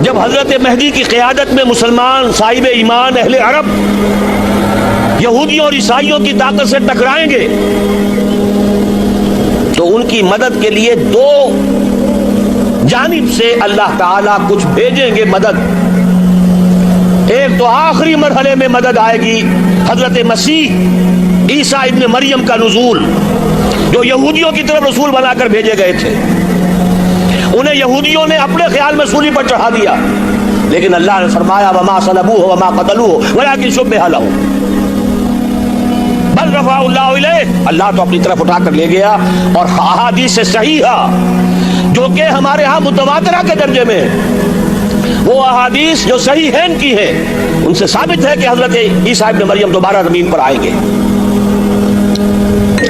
جب حضرت مہدی کی قیادت میں مسلمان صاحب ایمان اہل عرب یہودیوں اور عیسائیوں کی طاقت سے ٹکرائیں گے تو ان کی مدد کے لیے دو جانب سے اللہ تعالیٰ کچھ بھیجیں گے مدد. ایک تو آخری مرحلے میں مدد آئے گی حضرت مسیح عیسیٰ ابن مریم کا نزول، جو یہودیوں کی طرف رسول بنا کر بھیجے گئے تھے. انہیں یہودیوں نے اپنے خیال میں سولی پر چڑھا دیا، لیکن اللہ نے فرمایا وما صلبوہ وما قتلوہ ولکن شبہ لہم بل رفعہ اللہ الیہ. اللہ تو اپنی طرف اٹھا کر لے گیا. اور احادیث صحیحہ جو کہ ہمارے ہاں متواترہ کے درجے میں، وہ احادیث جو صحیحین کی ہیں، ان سے ثابت ہے کہ حضرت عیسیٰ ابن مریم دوبارہ زمین پر آئیں گے.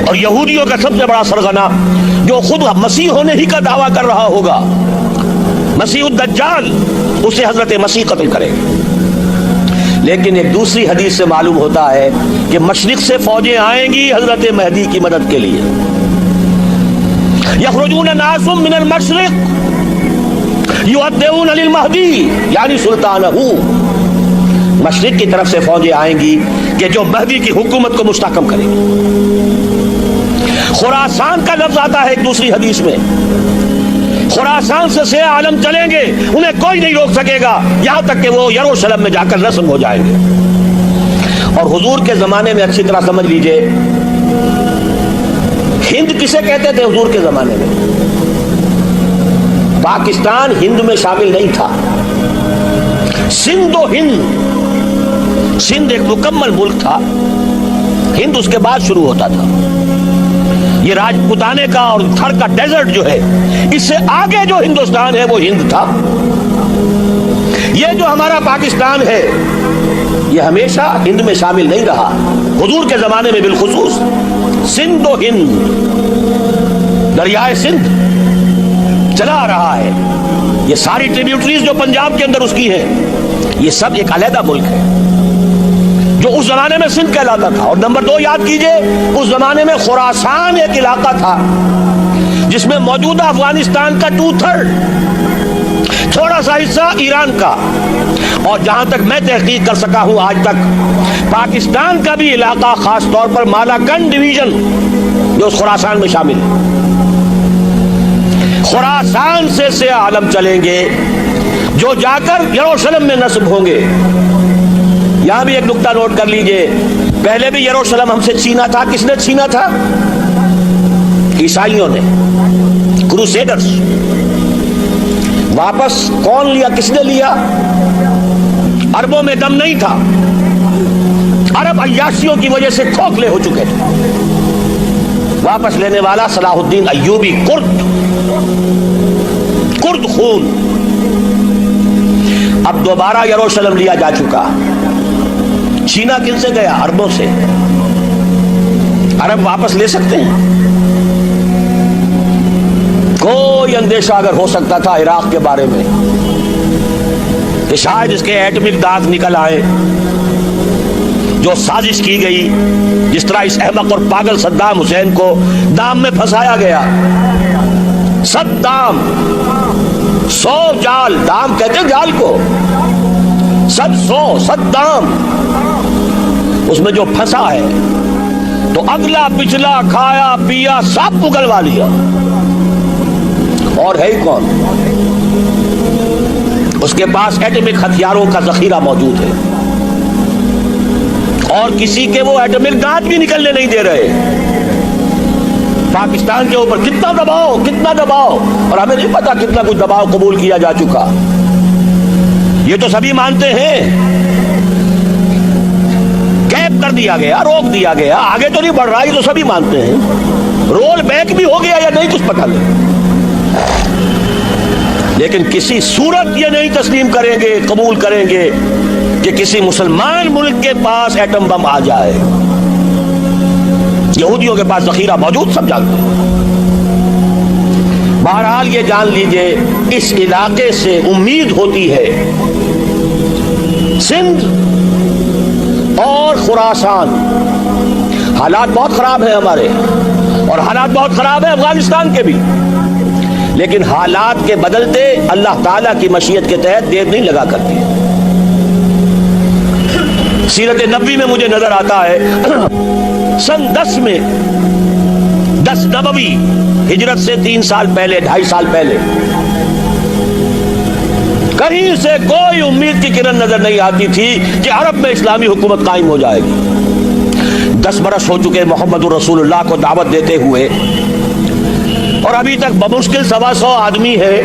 اور یہودیوں کا سب سے بڑا سرغنہ جو خود مسیح ہونے ہی کا دعویٰ کر رہا ہوگا، مسیح الدجال، اسے حضرت مسیح قتل کرے. لیکن ایک دوسری حدیث سے معلوم ہوتا ہے کہ مشرق سے فوجیں آئیں گی حضرت مہدی کی مدد کے لیے. یخرجون ناس من المشرق یؤدون للمہدی یعنی سلطانہ. مشرق کی طرف سے فوجیں آئیں گی کہ جو مہدی کی حکومت کو مستحکم کریں گی. خراسان کا لفظ آتا ہے ایک دوسری حدیث میں. خراسان سے سیاہ عالم چلیں گے، انہیں کوئی نہیں روک سکے گا یہاں تک کہ وہ یروشلم میں جا کر رسم ہو جائیں گے. اور حضور کے زمانے میں اچھی طرح سمجھ لیجئے، ہند کسے کہتے تھے حضور کے زمانے میں؟ پاکستان ہند میں شامل نہیں تھا. سندھ و ہند، سندھ ایک مکمل ملک تھا، ہند اس کے بعد شروع ہوتا تھا. یہ راجپوتانے کا اور تھر کا ڈیزرٹ جو ہے، اس سے آگے جو ہندوستان ہے وہ ہند تھا. یہ جو ہمارا پاکستان ہے یہ ہمیشہ ہند میں شامل نہیں رہا. حضور کے زمانے میں بالخصوص سندھ و ہند، دریائے سندھ چلا آ رہا ہے. یہ ساری ٹریبیوٹریز جو پنجاب کے اندر اس کی ہیں، یہ سب ایک علیحدہ ملک ہے جو اس زمانے میں سندھ کہلاتا تھا. اور نمبر 2 یاد کیجئے، اس زمانے میں خراسان ایک علاقہ تھا جس میں موجودہ افغانستان کا 2/3، تھوڑا سا حصہ ایران کا، اور جہاں تک میں تحقیق کر سکا ہوں آج تک پاکستان کا بھی علاقہ، خاص طور پر مالاکنڈ ڈویژن جو اس خراسان میں شامل ہے. خراسان سے سیاہ عالم چلیں گے جو جا کر یروشلم میں نصب ہوں گے. یہاں بھی ایک نقطہ نوٹ کر لیجئے، پہلے بھی یروشلم ہم سے چھینا تھا. کس نے چھینا تھا؟ عیسائیوں نے، کروسیڈرز. واپس کون لیا؟ کس نے لیا؟ عربوں میں دم نہیں تھا، عرب عیاشیوں کی وجہ سے کھوکھلے ہو چکے تھے. واپس لینے والا صلاح الدین ایوبی، کرد خون. اب دوبارہ یروشلم لیا جا چکا. چھینا کن سے گیا؟ عربوں سے. عرب واپس لے سکتے ہیں؟ کوئی اندیشہ اگر ہو سکتا تھا عراق کے بارے میں کہ شاید اس کے ایٹمک دانت نکل آئے، جو سازش کی گئی، جس طرح اس احمق اور پاگل صدام حسین کو دام میں پھنسایا گیا. صدام 100 جال، دام کہتے جال کو، 100 صدام، اس میں جو پھنسا ہے تو اگلا پچھلا کھایا پیا سب اگلوا لیا. اور ہے ہی کون؟ اس کے پاس ایٹمک ہتھیاروں کا ذخیرہ موجود ہے، اور کسی کے وہ ایٹمک دانت بھی نکلنے نہیں دے رہے. پاکستان کے اوپر کتنا دباؤ، اور ہمیں نہیں پتا کتنا کچھ دباؤ قبول کیا جا چکا. یہ تو سبھی مانتے ہیں، کیپ کر دیا گیا، روک دیا گیا، آگے تو نہیں بڑھ رہا. یہ تو سبھی مانتے ہیں. رول بیک بھی ہو گیا یا نہیں کچھ پتہ نہیں، لیکن کسی صورت یہ نہیں تسلیم کریں گے، قبول کریں گے کہ کسی مسلمان ملک کے پاس ایٹم بم آ جائے. یہودیوں کے پاس ذخیرہ موجود، سب جانتے ہیں. بہرحال یہ جان لیجئے، اس علاقے سے امید ہوتی ہے سندھ اور خراسان. حالات بہت خراب ہیں ہمارے، اور حالات بہت خراب ہیں افغانستان کے بھی. لیکن حالات کے بدلتے اللہ تعالیٰ کی مشیت کے تحت دیر نہیں لگا کرتی. سیرت نبوی میں مجھے نظر آتا ہے سن 10 میں 10 نبوی ہجرت سے 3 سال پہلے 2.5 سال پہلے کہیں سے کوئی امید کی کرن نظر نہیں آتی تھی کہ عرب میں اسلامی حکومت قائم ہو جائے گی. 10 برس ہو چکے محمد رسول اللہ کو دعوت دیتے ہوئے اور ابھی تک بمشکل 125 آدمی ہے.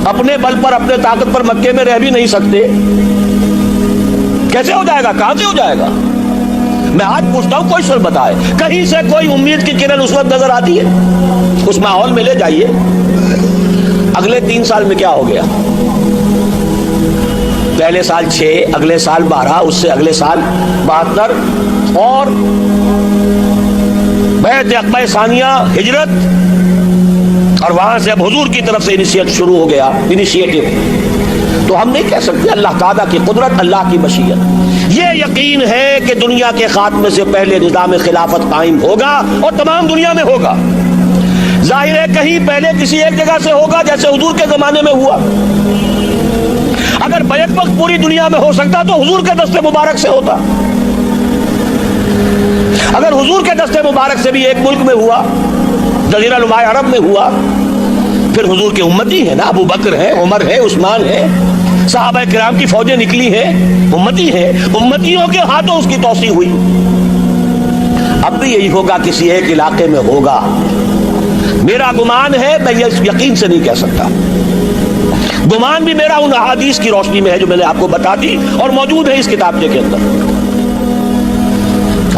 اپنے بل پر اپنے طاقت پر مکے میں رہ بھی نہیں سکتے. کیسے ہو جائے گا؟ کہاں سے ہو جائے گا؟ میں آج پوچھتا ہوں کوئی سر بتائے کہیں سے کوئی امید کی کرن اس وقت نظر آتی ہے؟ اس ماحول میں لے جائیے. اگلے 3 سال میں کیا ہو گیا؟ پہلے سال 6, اگلے سال 12, اس سے اگلے سال 72 اور بیعت عقبہ ثانیہ ہجرت اور وہاں سے اب حضور کی طرف سے انیشیٹ شروع ہو گیا انیشیٹو. تو ہم نہیں کہہ سکتے اللہ تعالیٰ کی قدرت اللہ کی مشیت. یہ یقین ہے کہ دنیا کے خاتمے سے پہلے نظام خلافت قائم ہوگا اور تمام دنیا میں ہوگا. ظاہر ہے کہیں پہلے کسی ایک جگہ سے ہوگا جیسے حضور کے زمانے میں ہوا. اگر بیک وقت پوری دنیا میں ہو سکتا تو حضور کے دست مبارک سے ہوتا. اگر حضور کے دست مبارک سے بھی ایک ملک میں ہوا, جزیرہ نما عرب میں ہوا, پھر حضور کے امتی ہیں نا, ابو بکر ہے, عمر ہے, عثمان ہے, صحابہ کرام کی فوجیں نکلی ہیں, امتی ہیں, امتیوں کے ہاتھوں اس کی توسیع ہوئی. اب بھی یہی ہوگا, کسی ایک علاقے میں ہوگا. میرا گمان ہے, میں یہ یقین سے نہیں کہہ سکتا, گمان بھی میرا ان احادیث کی روشنی میں ہے جو میں نے آپ کو بتا دی اور موجود ہے اس کتابچے کے اندر.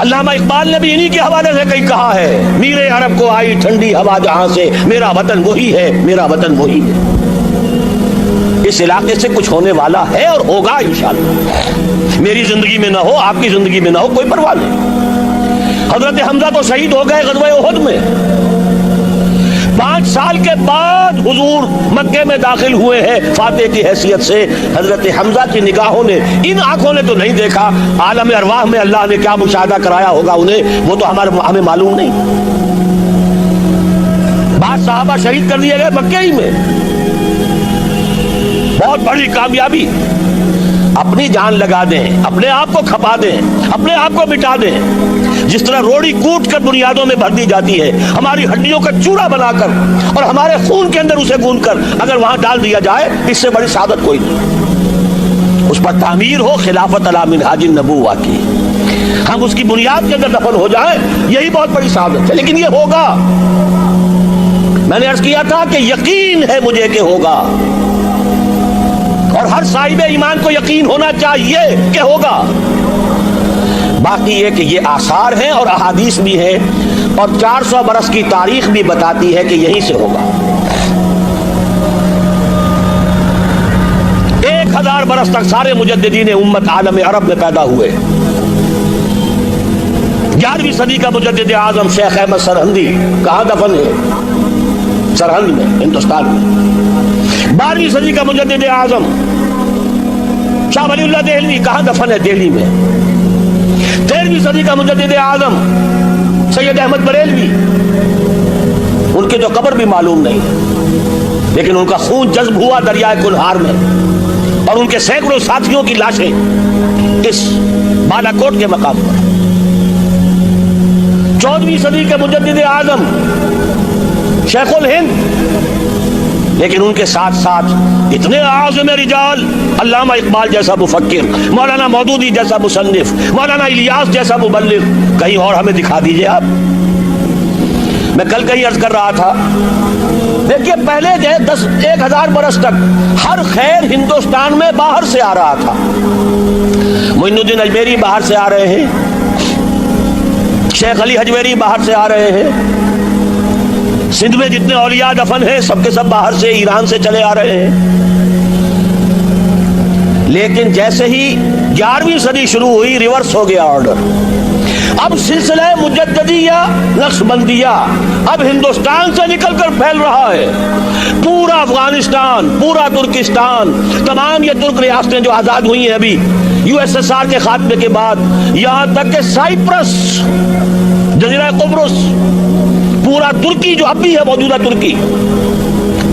علامہ اقبال نے بھی انہی کے حوالے سے کہیں کہا ہے, میرے عرب کو آئی ٹھنڈی ہوا جہاں سے, میرا وطن وہی ہے, میرا وطن وہی ہے. اس علاقے سے کچھ ہونے والا ہے اور ہوگا انشاءاللہ. میری زندگی میں نہ ہو, آپ کی زندگی میں نہ ہو, کوئی پرواہ نہیں. حضرت حمزہ تو شہید ہو گئے غزوہ احد میں. 5 سال کے بعد حضور مکے میں داخل ہوئے ہیں فاتح کی حیثیت سے. حضرت حمزہ کی نگاہوں نے, ان آنکھوں نے تو نہیں دیکھا, عالم ارواح میں اللہ نے کیا مشاہدہ کرایا ہوگا انہیں, وہ تو ہمیں معلوم نہیں. بعض صحابہ شہید کر دیے گئے مکے ہی میں. بہت بڑی کامیابی. اپنی جان لگا دیں, اپنے آپ کو کھپا دیں, اپنے آپ کو مٹا دیں. جس طرح روڑی کوٹ کر بنیادوں میں بھر دی جاتی ہے, ہماری ہڈیوں کا چورا بنا کر اور ہمارے خون کے اندر اسے گون کر اگر وہاں ڈال دیا جائے, اس سے بڑی سعادت کوئی نہیں. اس پر تعمیر ہو خلافت علی منہاج النبوہ کی, ہم اس کی بنیاد کے اندر دفن ہو جائیں, یہی بہت بڑی سعادت ہے. لیکن یہ ہوگا, میں نے عرض کیا تھا کہ یقین ہے مجھے کہ ہوگا, اور ہر صاحب ایمان کو یقین ہونا چاہیے کہ ہوگا. باقی یہ کہ یہ آثار ہیں اور احادیث بھی ہیں اور 400 برس کی تاریخ بھی بتاتی ہے کہ یہیں سے ہوگا. 1000 برس تک سارے مجددین امت عالم عرب میں پیدا ہوئے. 11ویں صدی کا مجدد اعظم شیخ احمد سرہندی کہاں دفن ہے؟ سرہند میں, ہندوستان میں. 12ویں صدی کا مجدد اعظم شاہ ولی اللہ دہلوی کہاں دفن ہے؟ دہلی میں. 13ویں صدی کا مجدد اعظم سید احمد بریلوی, ان کے جو قبر بھی معلوم نہیں, لیکن ان کا خون جذب ہوا دریائے کنہار میں, اور ان کے سینکڑوں ساتھیوں کی لاشیں اس بالا کوٹ کے مقام پر. 14ویں صدی کے مجدد اعظم شیخ الہند, لیکن ان کے ساتھ ساتھ اتنے اعظم رجال, علامہ اقبال جیسا مفکر, مولانا مودودی جیسا مصنف, مولانا الیاس جیسا مبلغ, کہیں اور ہمیں دکھا دیجئے آپ. میں کل کہیں عرض کر رہا تھا, دیکھیے پہلے جو 1000 برس تک ہر خیر ہندوستان میں باہر سے آ رہا تھا. معین الدین اجمیری باہر سے آ رہے ہیں, شیخ علی حجویری باہر سے آ رہے ہیں, سندھ میں جتنے اولیاء دفن ہیں سب کے سب باہر سے, ایران سے چلے آ رہے ہیں. لیکن جیسے ہی 11ویں صدی شروع ہوئی, ریورس ہو گیا آرڈر. اب سلسلہ مجددیہ نقشبندیہ اب ہندوستان سے نکل کر پھیل رہا ہے. پورا افغانستان, پورا ترکستان, تمام یہ ترک ریاستیں جو آزاد ہوئی ہیں ابھی USSR کے خاتمے کے بعد, یہاں تک کہ سائپرس, جزیرہ قبرص, پورا ترکی جو اب بھی ہے موجودہ ترکی,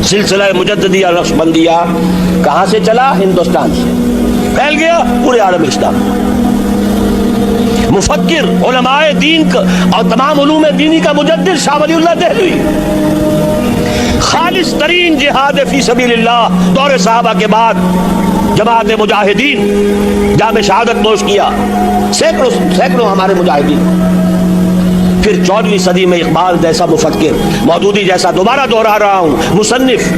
سلسلہ مجددیہ نقشبندیہ کہاں سے چلا؟ ہندوستان سے پھیل گیا پورے عالم اسلام. مفکر علماء دین کا اور تمام علوم دینی کا مجدد شاہ ولی اللہ دہلوی. خالص ترین جہاد فی سبیل اللہ دور صحابہ کے بعد جماعت مجاہدین جام شہادت نوش کیا، سینکڑوں ہمارے مجاہدین. پھر 14ویں صدی میں اقبال جیسا مفکر، مودودی جیسا، دوبارہ دوہرا رہا ہوں، مصنف،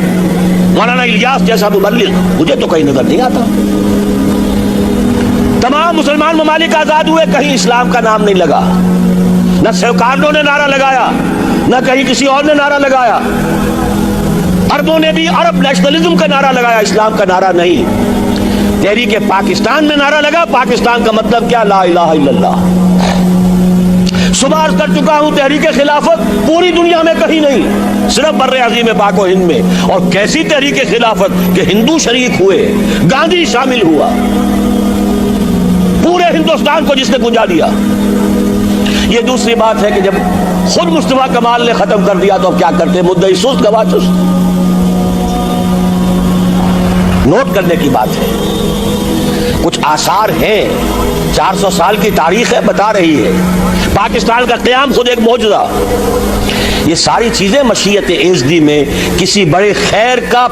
مولانا الیاس جیسا مبلغ مجھے تو کہیں نظر نہیں آتا. تمام مسلمان ممالک آزاد ہوئے، کہیں اسلام کا نام نہیں لگا. نہ سیوکارنوں نے نعرہ لگایا، نہ کہیں کسی اور نے نعرہ لگایا. عربوں نے بھی عرب نیشنلزم کا نعرہ لگایا، اسلام کا نعرہ نہیں. تحریک پاکستان میں نعرہ لگا، پاکستان کا مطلب کیا؟ لا الہ الا اللہ. صبح عرض کر چکا ہوں، تحریک خلافت پوری دنیا میں کہیں نہیں، صرف بر عظیم پاک و ہند میں. اور کیسی تحریک خلافت کہ ہندو شریک ہوئے، گاندھی شامل ہوا، پورے ہندوستان کو جس نے گنجا دیا. یہ دوسری بات ہے کہ جب خود مصطفیٰ کمال نے ختم کر دیا تو اب کیا کرتے؟ مدعی سست گواہ چست. نوٹ کرنے کی بات ہے، کچھ آثار ہیں، 400 سال کی تاریخ ہے، بتا رہی ہے. پاکستان کا قیام خود ایک معجزہ. یہ ساری چیزیں مشیت ایزدی میں کسی بڑے خیر کا